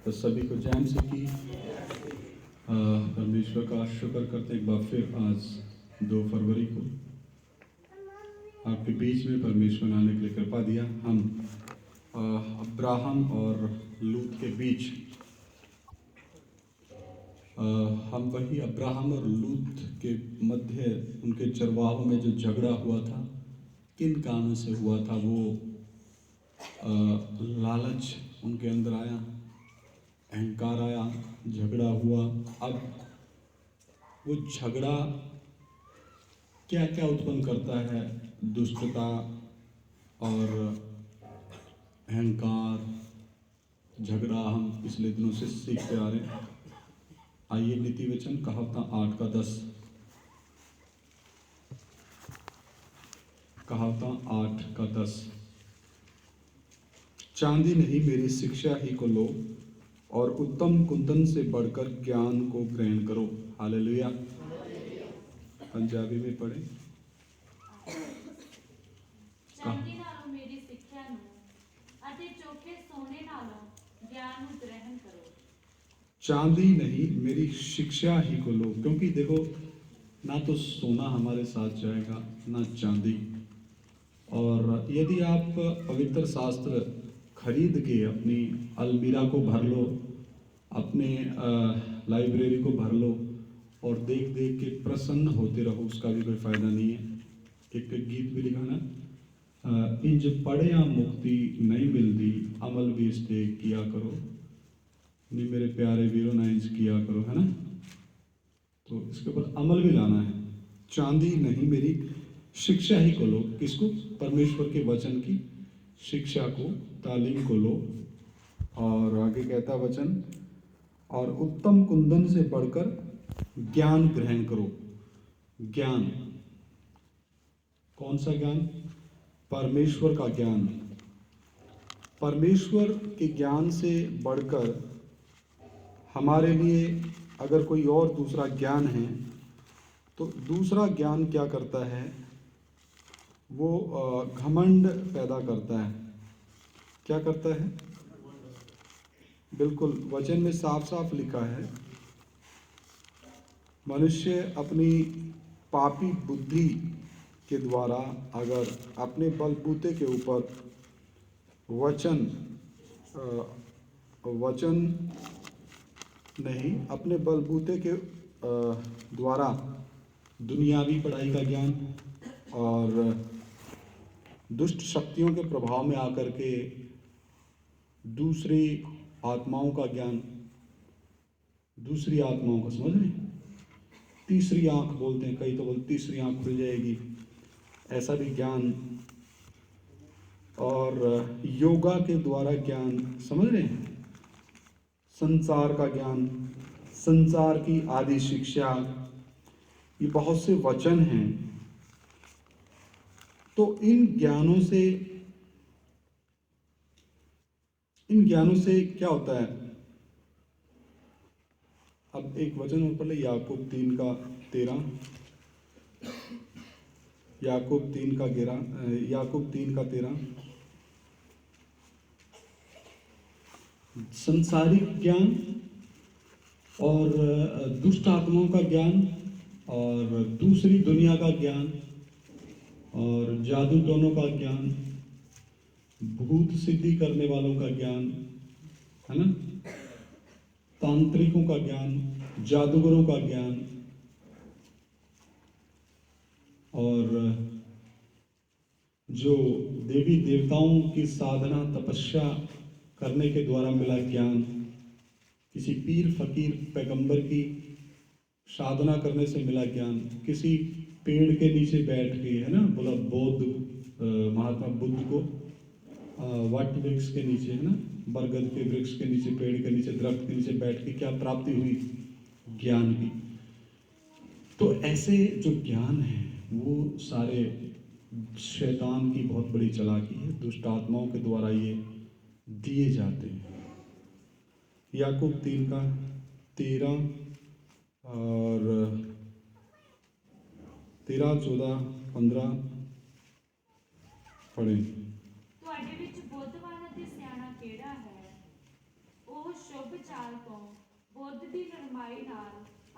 तो सभी को जैन से की परमेश्वर का शुक्र करते एक बार फिर आज 2 फरवरी को आपके बीच में परमेश्वर ने आने के लिए कृपा दिया। हम अब्राहम और लूत के बीच हम वही अब्राहम और लूत के मध्य उनके चरवाहों में जो झगड़ा हुआ था, किन कारणों से हुआ था। वो लालच उनके अंदर आया, अहंकार आया, झगड़ा हुआ। अब वो झगड़ा क्या क्या उत्पन्न करता है, दुष्टता और अहंकार। झगड़ा हम पिछले दिनों से सीखते आ रहे हैं। आइए नीति वचन कहावत 8 का 10, कहावत 8 का 10। चांदी नहीं मेरी शिक्षा ही को लो, और उत्तम कुंदन से बढ़कर ज्ञान को ग्रहण करो। हालेलुया। पंजाबी में पढ़े। चांदी नालों मेरी सिक्ख्या नूं अते चोखे सोने नालों ज्ञान नूं ग्रहण करो। चांदी नहीं मेरी शिक्षा ही को लो, क्योंकि देखो ना तो सोना हमारे साथ जाएगा ना चांदी। और यदि आप पवित्र शास्त्र खरीद के अपनी अलमीरा को भर लो, अपने लाइब्रेरी को भर लो और देख देख के प्रसन्न होते रहो, उसका भी कोई फायदा नहीं है। एक गीत भी लिखा ना, इंज पढ़िया मुक्ति नहीं मिलती, अमल भी इसते किया करो। नहीं मेरे प्यारे वीरों ना इंज किया करो, है ना। तो इसके ऊपर अमल भी लाना है। चांदी नहीं मेरी शिक्षा ही को लो। किसको? परमेश्वर के वचन की शिक्षा को, तालीम को लो। और आगे कहता वचन, और उत्तम कुंदन से बढ़कर ज्ञान ग्रहण करो। ज्ञान, कौन सा ज्ञान? परमेश्वर का ज्ञान। परमेश्वर के ज्ञान से बढ़कर हमारे लिए अगर कोई और दूसरा ज्ञान है, तो दूसरा ज्ञान क्या करता है? वो घमंड पैदा करता है। क्या करता है? बिल्कुल वचन में साफ साफ लिखा है, मनुष्य अपनी पापी बुद्धि के द्वारा अगर अपने बलबूते के ऊपर वचन नहीं, अपने बलबूते के द्वारा दुनियावी पढ़ाई का ज्ञान और दुष्ट शक्तियों के प्रभाव में आकर के दूसरी आत्माओं का ज्ञान, दूसरी आत्माओं का, समझ रहे, तीसरी आंख बोलते हैं, कई तो बोलते तीसरी आंख खुल जाएगी, ऐसा भी ज्ञान। और योगा के द्वारा ज्ञान, समझ रहे हैं, संसार का ज्ञान, संसार की आदि शिक्षा, ये बहुत से वचन हैं। तो इन ज्ञानों से क्या होता है? अब एक वचन ऊपर ले, याकूब 3 का 13, याकूब 3 का 13। संसारिक ज्ञान और दुष्ट आत्माओं का ज्ञान और दूसरी दुनिया का ज्ञान और जादू टोनों का ज्ञान, भूत सिद्धि करने वालों का ज्ञान, है ना, तांत्रिकों का ज्ञान, जादूगरों का ज्ञान, और जो देवी देवताओं की साधना तपस्या करने के द्वारा मिला ज्ञान, किसी पीर फकीर पैगंबर की साधना करने से मिला ज्ञान, किसी पेड़ के नीचे बैठ के, है ना, बोला बौद्ध महात्मा बुद्ध को वट वृक्ष के नीचे, है ना, बरगद के वृक्ष के नीचे, पेड़ के नीचे, दरख्त के नीचे बैठ के क्या प्राप्ति हुई? ज्ञान की। तो ऐसे जो ज्ञान है वो सारे शैतान की बहुत बड़ी चालाकी है, दुष्ट आत्माओं के द्वारा ये दिए जाते हैं। याकूब 3 का 13 और 13, 14, 15 पढ़ें। ਤੁਹਾਡੇ ਵਿੱਚ ਬੁੱਧਵਾਨ ਅਤੇ ਸਿਆਣਾ ਕਿਹੜਾ ਹੈ? ਉਹ ਸ਼ੁਭ ਚਾਲ ਤੋਂ ਬੁੱਧ ਦੀ ਨਰਮਾਈ ਨਾਲ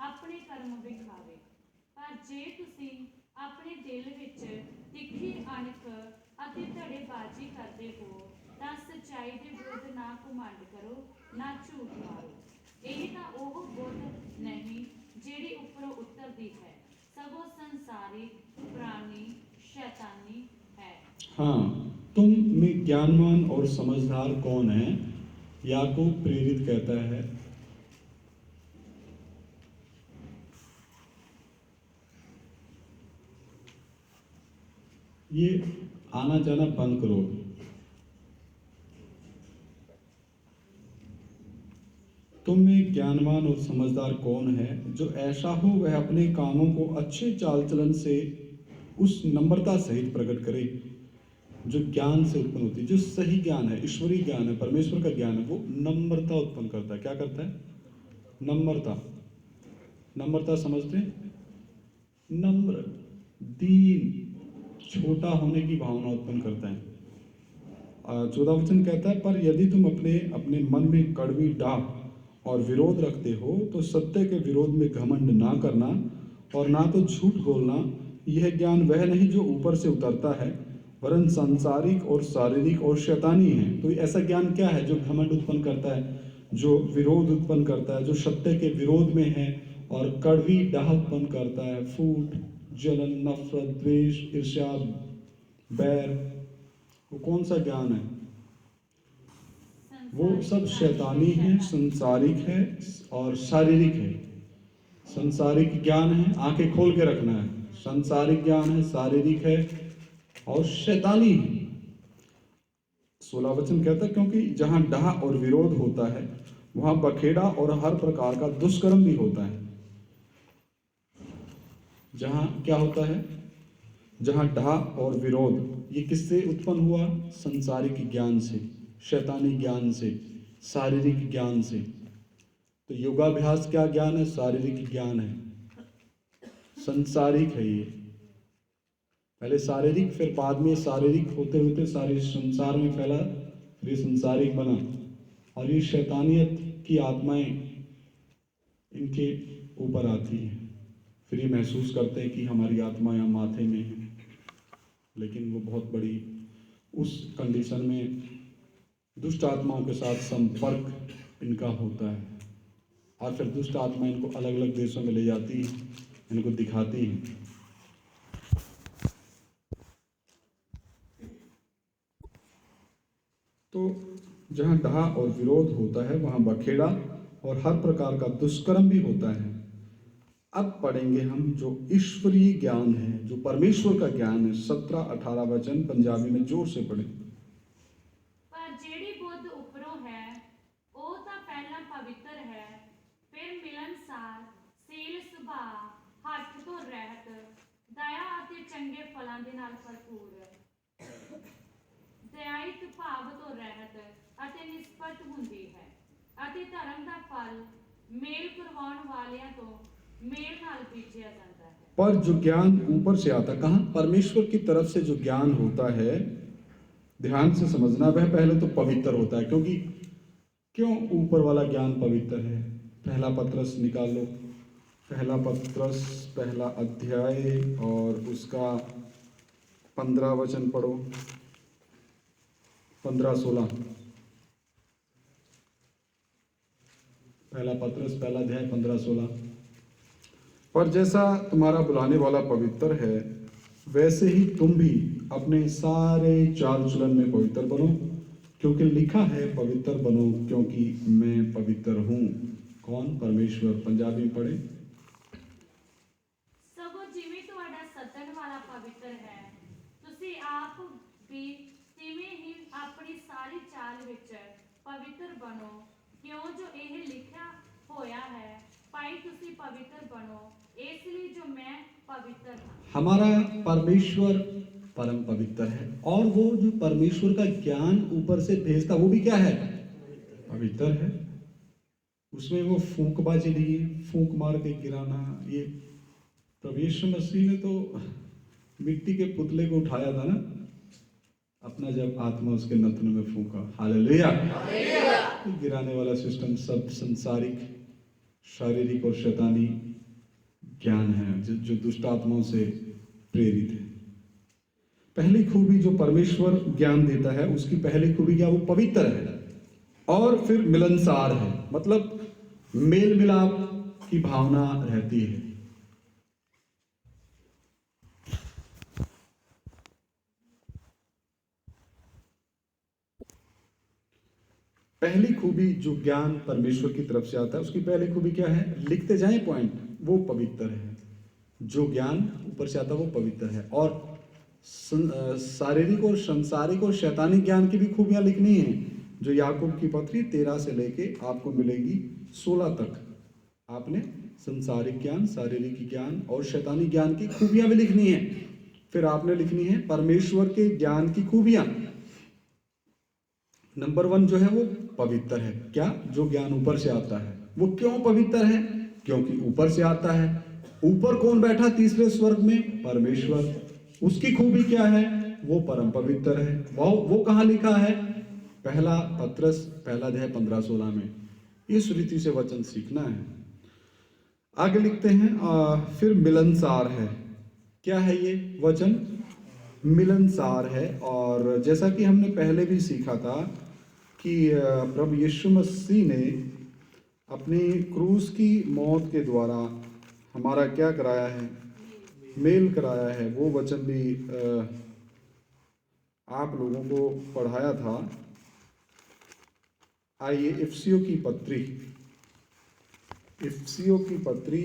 ਆਪਣੇ ਕਰਮ ਵਿਖਾਵੇ। ਪਰ ਜੇ ਤੁਸੀਂ ਆਪਣੇ ਦਿਲ ਵਿੱਚ ਤਿੱਖੀ ਅਣਖ ਅਤੇ ਧੜੇਬਾਜ਼ੀ ਕਰਦੇ ਹੋ ਤਾਂ ਸੱਚਾਈ ਦੇ ਵਿਰੁੱਧ ਨਾ ਘੁਮੰਡ ਕਰੋ, ਨਾ ਝੂਠ ਮਾਰੋ। ਇਹ ਤਾਂ ਉਹ ਬੁੱਧ ਨਹੀਂ ਜਿਹੜੀ ਉੱਪਰੋਂ उतरती है, सगों संसारिक प्राणी शैतानी है। हाँ, तुम में ज्ञानवान और समझदार कौन है? याकूब प्रेरित कहता है, ये आना जाना बंद करो। तुम में ज्ञानवान और समझदार कौन है? जो ऐसा हो वह अपने कामों को अच्छे चाल चलन से उस नम्रता सहित प्रकट करे जो ज्ञान से उत्पन्न होती है। जो सही ज्ञान है, ईश्वरीय ज्ञान है, परमेश्वर का ज्ञान है, वो नम्रता उत्पन्न करता है। क्या करता है? नम्रता। नम्रता समझते हैं? नम्र, दीन, छोटा होने की भावना उत्पन्न करता है। 14 वचन कहता है, पर यदि तुम अपने अपने मन में कड़वी डाह और विरोध रखते हो तो सत्य के विरोध में घमंड ना करना और ना तो झूठ बोलना। यह ज्ञान वह नहीं जो ऊपर से उतरता है, वरन सांसारिक और शारीरिक और शैतानी है। तो ऐसा ज्ञान क्या है? जो घमंड उत्पन्न करता है, जो विरोध उत्पन्न करता है, जो सत्य के विरोध में है और कड़वी डाह उत्पन्न करता है। फूट, जलन, नफरत, द्वेष, ईर्ष्या, बैर, वो कौन सा ज्ञान है? वो सब शैतानी है, संसारिक है और शारीरिक है। संसारिक ज्ञान है, आंखें खोल के रखना है। संसारिक ज्ञान है, शारीरिक है और शैतानी है। 16 वचन कहता है, क्योंकि जहां डाह और विरोध होता है वहां बखेड़ा और हर प्रकार का दुष्कर्म भी होता है। जहां क्या होता है? जहां डाह और विरोध, ये किससे उत्पन्न हुआ? संसारिक ज्ञान से, शैतानी ज्ञान से, शारीरिक ज्ञान से। तो योगाभ्यास क्या ज्ञान है? शारीरिक ज्ञान है, संसारिक है ये। पहले शारीरिक, फिर बाद में शारीरिक होते होते सारे संसार में फैला, फिर ये संसारिक बना। और ये शैतानियत की आत्माएं इनके ऊपर आती हैं, फिर ये महसूस करते हैं कि हमारी आत्मा यहाँ माथे में है। लेकिन वो बहुत बड़ी, उस कंडीशन में दुष्ट आत्माओं के साथ संपर्क इनका होता है और फिर दुष्ट आत्मा इनको अलग अलग देशों में ले जाती है, इनको दिखाती है। तो जहाँ डाह और विरोध होता है वहाँ बखेड़ा और हर प्रकार का दुष्कर्म भी होता है। अब पढ़ेंगे हम जो ईश्वरीय ज्ञान है, जो परमेश्वर का ज्ञान है। 17-18 वचन पंजाबी में जोर से पढ़ें। पर जेड़ी बुद्ध उपरों है ਉਹ ਤਾਂ ਪਹਿਲਾਂ ਪਵਿੱਤਰ ਹੈ, ਫਿਰ ਮਿਲਨਸਾਰ, ਸੀਲ ਸੁਭਾਅ, ਹੱਠ ਤੋਂ ਰਹਿਤ, ਦਇਆ ਅਤੇ ਚੰਗੇ ਫਲਾਂ ਦੇ ਨਾਲ ਭਰਪੂਰ, ਦਇਆਇਤ ਭਾਵ ਤੋਂ ਰਹਿਤ ਅਤੇ ਨਿਸਪਟ ਹੁੰਦੀ ਹੈ ਅਤੇ ਧਰਮ ਦਾ ਫਲ ਮੇਲ ਕਰਵਾਉਣ ਵਾਲਿਆਂ ਤੋਂ मेल नाल बीजा जाता है। पर जो ज्ञान ऊपर से आता, कहाँ? परमेश्वर की तरफ से जो ज्ञान होता है, ध्यान से समझना, वह पहले तो पवित्र होता है। क्योंकि क्यों ऊपर वाला ज्ञान पवित्र है? पहला पत्रस निकालो, पहला पत्रस पहला अध्याय और उसका 15 वचन पढ़ो, 15-16। पहला पत्रस पहला अध्याय 15-16। पर जैसा तुम्हारा बुलाने वाला पवित्र है, वैसे ही तुम भी अपने सारे चाल चलन में पवित्र बनो, क्योंकि लिखा है पवित्र बनो क्योंकि मैं पवित्र हूँ। कौन? परमेश्वर। पंजाबी में पढ़े। सगों जिवें तुहाडा सदन वाला पवित्र है, तुसी आप भी तिवें ही अपनी सारी चाल विच पवित्र बनो, क्यों जो यह लिखा होया है, भाई तुसी पवित्र बनो इसलिए जो मैं पवित्र हूँ। हमारा परमेश्वर परम पवित्र है और वो जो परमेश्वर का ज्ञान ऊपर से भेजता, वो भी क्या है? पवित्र है। उसमें वो फूंकबाजी नहीं है, फूंक मार के गिराना। ये प्रभु यीशु मसीह ने तो मिट्टी के पुतले को उठाया था ना, अपना जब आत्मा उसके नथुन में फूंका, हालेलुया। गिराने वाला सिस्टम सब संसारिक, शारीरिक और शैतानी ज्ञान है जो दुष्ट आत्माओं से प्रेरित है। पहली खूबी जो परमेश्वर ज्ञान देता है, उसकी पहली खूबी क्या? वो पवित्र है और फिर मिलनसार है, मतलब मेल मिलाप की भावना रहती है। पहली खूबी जो ज्ञान परमेश्वर की तरफ से आता है, उसकी पहली खूबी क्या है? लिखते जाएं पॉइंट, वो पवित्र है। जो ज्ञान ऊपर से आता है वो पवित्र है। और शारीरिक और संसारिक और शैतानिक ज्ञान की भी खूबियां लिखनी है, जो याकूब की पत्री 13 से लेके आपको मिलेगी 16 तक। आपने संसारिक ज्ञान, शारीरिक ज्ञान और शैतानी ज्ञान की खूबियां भी लिखनी है। फिर आपने लिखनी है परमेश्वर के ज्ञान की खूबियां। नंबर 1 जो है वो पवित्र है। क्या? जो ज्ञान ऊपर से आता है। वो क्यों पवित्र है? क्योंकि ऊपर से आता है। ऊपर कौन बैठा तीसरे स्वर्ग में? परमेश्वर। उसकी खूबी क्या है? वो परम पवित्र है। वो कहाँ लिखा है? पहला पत्रस पहला अध्याय 15-16 में। इस रीति से वचन सीखना है। आगे लिखते हैं फिर मिलनसार है। क्या है ये वचन? मिलनसार है। और जैसा कि हमने पहले भी सीखा था कि प्रभु यीशु मसीह ने अपनी क्रूस की मौत के द्वारा हमारा क्या कराया है? मेल कराया है। वो वचन भी आप लोगों को पढ़ाया था। आइए इफिसियों की पत्री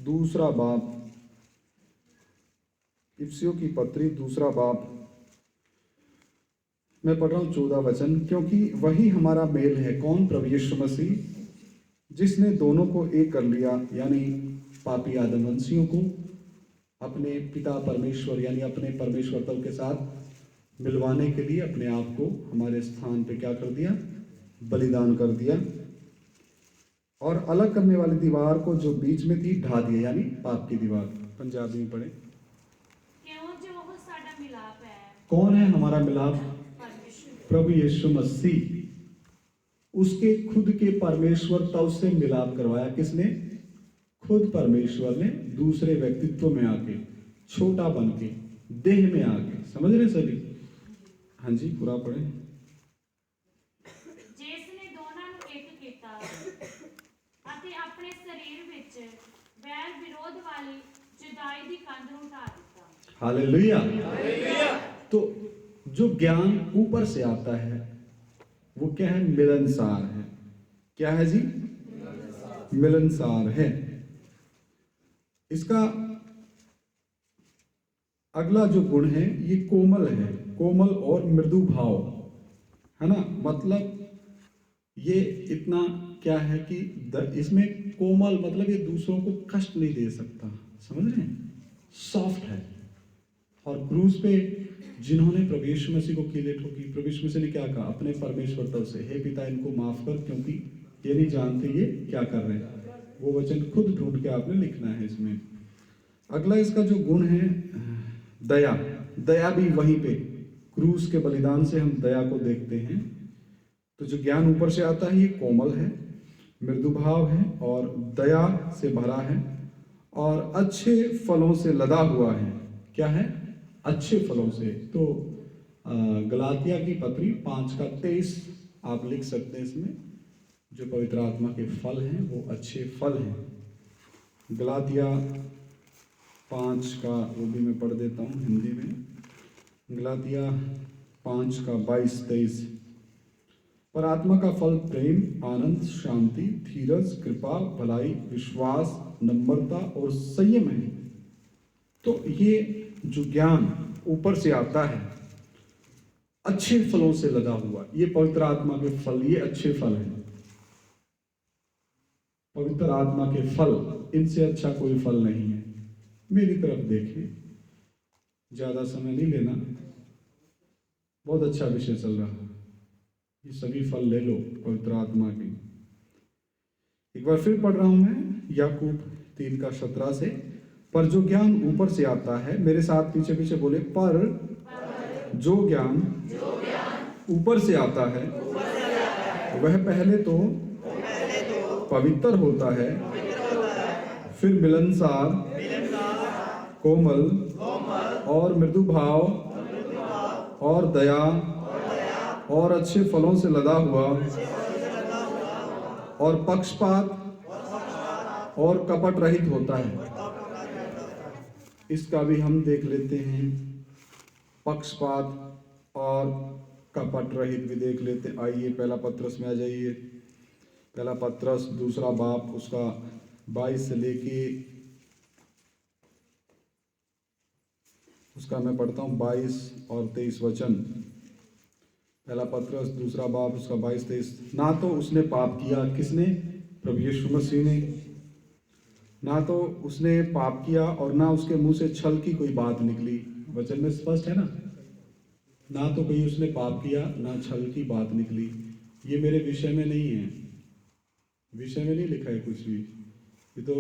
दूसरा बाब, इफिसियों की पत्री दूसरा बाब मैं पढ़ रहा हूँ 14 वचन। क्योंकि वही हमारा मेल है। कौन? प्रभु यीशु मसीह, जिसने दोनों को एक कर लिया, यानी पापी आदमवंशियों को अपने पिता परमेश्वर यानी अपने परमेश्वर तब के साथ मिलवाने के लिए अपने आप को हमारे स्थान पे क्या कर दिया? बलिदान कर दिया। और अलग करने वाली दीवार को जो बीच में थी ढा दिया, यानी पाप की दीवार। पंजाबी में पढ़े। क्यों जो वो साडा मिलाप है। कौन है हमारा मिलाप? परमेश्वर। प्रभु यीशु मसीह। उसके खुद के परमेश्वरता उससे मिलाप करवाया। किसने? खुद परमेश्वर ने दूसरे व्यक्तित्व में आके, छोटा बन के, देह में आके। समझ रहे सभी? हाँ जी, पूरा पढ़े। जिसने दोनों ਨੂੰ ਇੱਕ ਕੀਤਾ ਅਤੇ ਆਪਣੇ ਸਰੀਰ ਵਿੱਚ ਵੈਰ ਵਿਰੋਧ ਵਾਲੀ जुदाई ਦੀ ਕੰਧ ਨੂੰ ਢਾ ਦਿੱਤਾ। हालेलुया। तो जो ज्ञान ऊपर से आता है वो क्या है? मिलनसार है। क्या है जी? मिलनसार है। इसका अगला जो गुण है ये कोमल है। कोमल और मृदु भाव है ना। मतलब ये इतना क्या है कि इसमें कोमल मतलब ये दूसरों को कष्ट नहीं दे सकता। समझ रहे हैं? सॉफ्ट है। और क्रूस पे जिन्होंने प्रभु यीशु मसीह को कीलें ठोकी, प्रभु यीशु मसीह ने क्या कहा अपने परमेश्वर तरफ से? हे पिता, इनको माफ कर, क्योंकि ये नहीं जानते ये क्या कर रहे हैं। वो वचन खुद ढूंढ के आपने लिखना है इसमें। अगला इसका जो गुण है दया। दया भी वहीं पे क्रूस के बलिदान से हम दया को देखते हैं। तो जो ज्ञान ऊपर से आता है ये कोमल है, मृदु भाव है और दया से भरा है और अच्छे फलों से लदा हुआ है। क्या है? अच्छे फलों से। तो गलातिया की पत्री 5:23 आप लिख सकते हैं इसमें। जो पवित्र आत्मा के फल हैं वो अच्छे फल हैं। गलातिया 5 का वो भी मैं पढ़ देता हूँ हिंदी में। गलातिया 5:22-23। पर आत्मा का फल प्रेम, आनंद, शांति, धीरज, कृपा, भलाई, विश्वास, नम्रता और संयम है। तो ये जो ज्ञान ऊपर से आता है अच्छे फलों से लदा हुआ, ये पवित्र आत्मा के फल, ये अच्छे फल हैं। पवित्र आत्मा के फल, इनसे अच्छा कोई फल नहीं है। मेरी तरफ देखें, ज्यादा समय नहीं लेना, बहुत अच्छा विषय चल रहा है। ये सभी फल ले लो पवित्र आत्मा के। एक बार फिर पढ़ रहा हूं मैं याकूब 3:17 से। पर जो ज्ञान ऊपर से आता है, मेरे साथ पीछे पीछे बोले, पर जो ज्ञान ऊपर से आता है वह पहले तो पवित्र होता है, फिर मिलनसार, कोमल और मृदु भाव और दया और अच्छे फलों से लदा हुआ और पक्षपात और कपट रहित होता है। इसका भी हम देख लेते हैं, पक्षपात और कपट रहित भी देख लेते हैं। आइए पहला पत्रस में आ जाइए। पहला पत्रस दूसरा बाप उसका 22 से लेके उसका मैं पढ़ता हूँ 22 और 23 वचन। पहला पत्रस दूसरा बाप उसका 22-23। ना तो उसने पाप किया, किसने? प्रभु यीशु मसीह ने। ना तो उसने पाप किया और ना उसके मुंह से छल की कोई बात निकली। वचन में स्पष्ट है ना, ना तो कोई उसने पाप किया ना छल की बात निकली। ये मेरे विषय में नहीं है, विषय में नहीं लिखा है कुछ भी, ये तो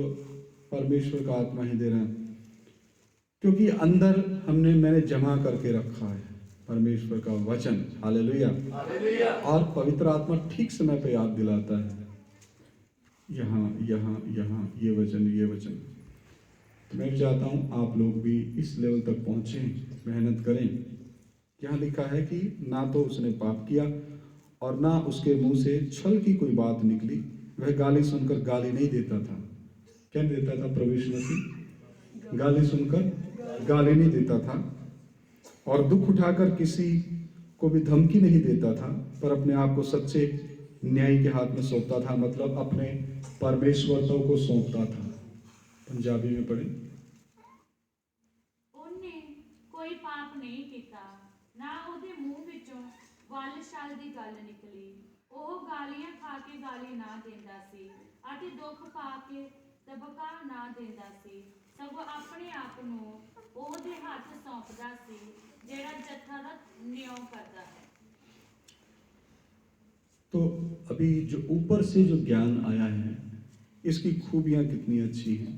परमेश्वर का आत्मा ही दे रहा है, क्योंकि अंदर मैंने जमा करके रखा है परमेश्वर का वचन। हालेलुया। और पवित्र आत्मा ठीक समय पे याद दिलाता है, यहाँ यहाँ यहाँ ये वचन। तो मैं चाहता हूँ आप लोग भी इस लेवल तक पहुँचें, मेहनत करें। यहाँ लिखा है कि ना तो उसने पाप किया और ना उसके मुंह से छल की कोई बात निकली। वह गाली सुनकर गाली नहीं देता था। क्या देता था? प्रभु यीशु मसीह गाली सुनकर गाली नहीं देता था और दुख उठाकर किसी को भी धमकी नहीं देता था, पर अपने आप को सच्चे न्याय के हाथ में सौंपता था, मतलब अपने परमेश्वर को सौंपता था। पंजाबी में पढ़े। ਉਹਨੇ ਕੋਈ ਪਾਪ ਨਹੀਂ ਕੀਤਾ, ਨਾ ਉਹਦੇ ਮੂੰਹ ਵਿੱਚੋਂ ਵੱਲ ਛਲ ਦੀ ਗੱਲ ਨਿਕਲੀ। ਉਹ ਗਾਲੀਆਂ ਖਾ ਕੇ ਗਾਲੀ ਨਾ ਦਿੰਦਾ ਸੀ ਅਤੇ ਦੁੱਖ ਪਾ ਕੇ ਦਬਕਾ ਨਾ ਦਿੰਦਾ ਸੀ, ਸਗੋਂ ਆਪਣੇ ਆਪ ਨੂੰ ਉਹਦੇ ਹੱਥ ਸੌਂਪਦਾ ਸੀ ਜਿਹੜਾ ਜੱਥਾ ਦਾ ਨਿਉ ਕਰਦਾ है। तो अभी जो ऊपर से जो ज्ञान आया है, इसकी खूबियां कितनी अच्छी हैं।